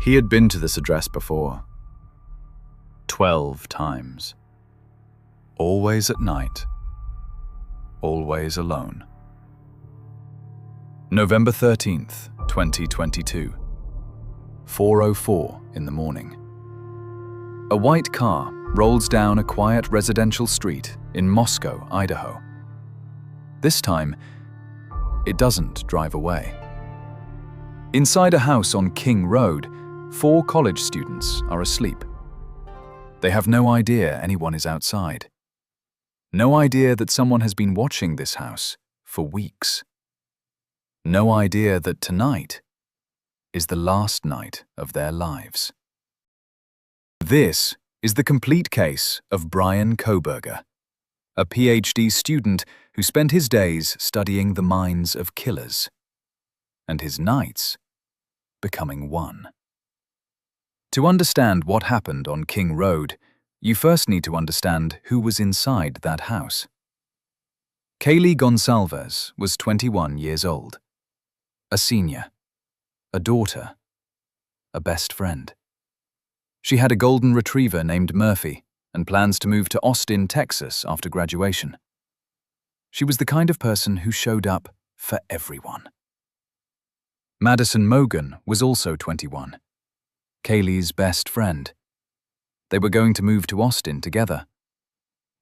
He had been to this address before. 12 times. Always at night. Always alone. November 13th, 2022. 4:04 in the morning. A white car rolls down a quiet residential street in Moscow, Idaho. This time, it doesn't drive away. Inside a house on King Road, 4 college students are asleep. They have no idea anyone is outside. No idea that someone has been watching this house for weeks. No idea that tonight is the last night of their lives. This is the complete case of Bryan Kohberger, a PhD student who spent his days studying the minds of killers, and his nights becoming one. To understand what happened on King Road, you first need to understand who was inside that house. Kaylee Goncalves was 21 years old, a senior, a daughter, a best friend. She had a golden retriever named Murphy and plans to move to Austin, Texas after graduation. She was the kind of person who showed up for everyone. Madison Mogen was also 21, Kaylee's best friend. They were going to move to Austin together.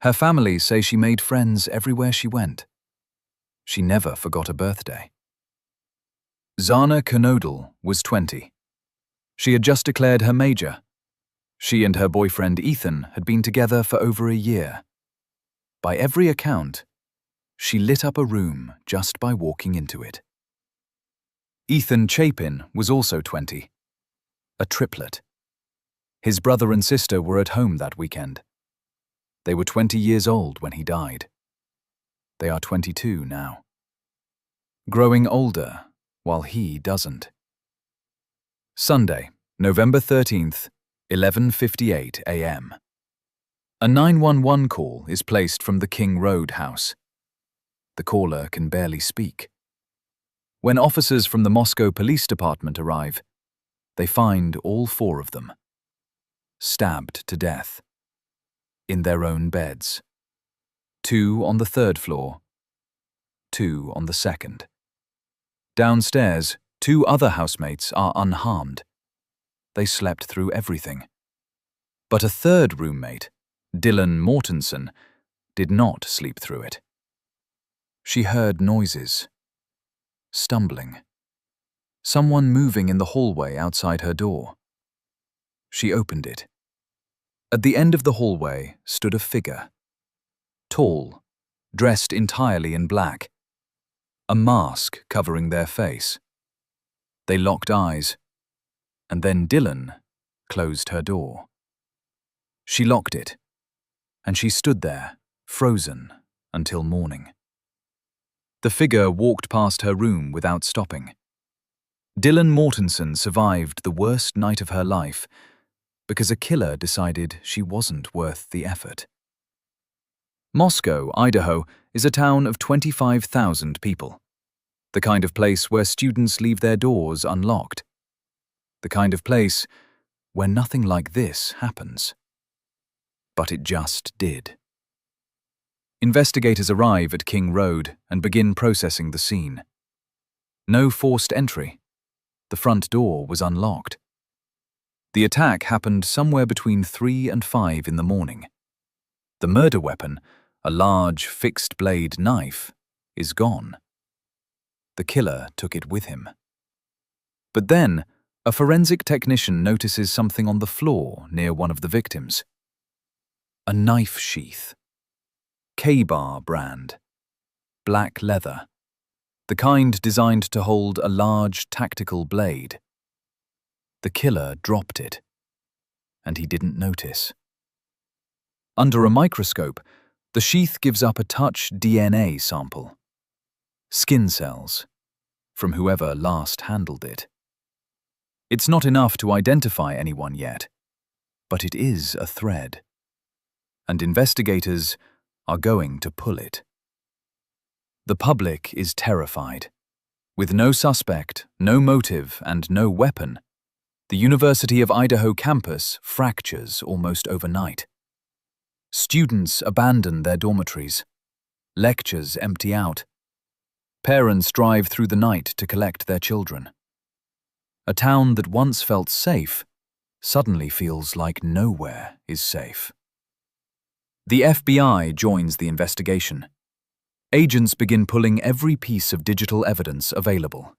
Her family say she made friends everywhere she went. She never forgot a birthday. Xana Kernodle was 20. She had just declared her major. She and her boyfriend Ethan had been together for over a year. By every account, she lit up a room just by walking into it. Ethan Chapin was also 20, a triplet. His brother and sister were at home that weekend. They were 20 years old when he died. They are 22 now. Growing older, while he doesn't. Sunday, November 13th, 11:58 a.m. A 911 call is placed from the King Road house. The caller can barely speak. When officers from the Moscow Police Department arrive, they find all 4 of them, stabbed to death, in their own beds. 2 on the 3rd floor, 2 on the 2nd. Downstairs, 2 other housemates are unharmed. They slept through everything. But a 3rd roommate, Dylan Mortensen, did not sleep through it. She heard noises, stumbling, someone moving in the hallway outside her door. She opened it. At the end of the hallway stood a figure, tall, dressed entirely in black, a mask covering their face. They locked eyes, and then Dylan closed her door. She locked it, and she stood there, frozen, until morning. The figure walked past her room without stopping. Dylan Mortensen survived the worst night of her life because a killer decided she wasn't worth the effort. Moscow, Idaho, is a town of 25,000 people. The kind of place where students leave their doors unlocked. The kind of place where nothing like this happens. But it just did. Investigators arrive at King Road and begin processing the scene. No forced entry. The front door was unlocked. The attack happened somewhere between 3 and 5 in the morning. The murder weapon, a large fixed-blade knife, is gone. The killer took it with him. But then, a forensic technician notices something on the floor near one of the victims. A knife sheath. K-Bar brand. Black leather. The kind designed to hold a large tactical blade. The killer dropped it, and he didn't notice. Under a microscope, the sheath gives up a touch DNA sample. Skin cells, from whoever last handled it. It's not enough to identify anyone yet, but it is a thread, and investigators are going to pull it. The public is terrified. With no suspect, no motive, and no weapon, The University of Idaho campus fractures almost overnight. Students abandon their dormitories. Lectures empty out. Parents drive through the night to collect their children. A town that once felt safe suddenly feels like nowhere is safe. The FBI joins the investigation. Agents begin pulling every piece of digital evidence available.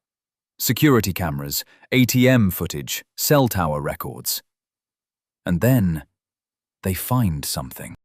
Security cameras, ATM footage, cell tower records. And then they find something.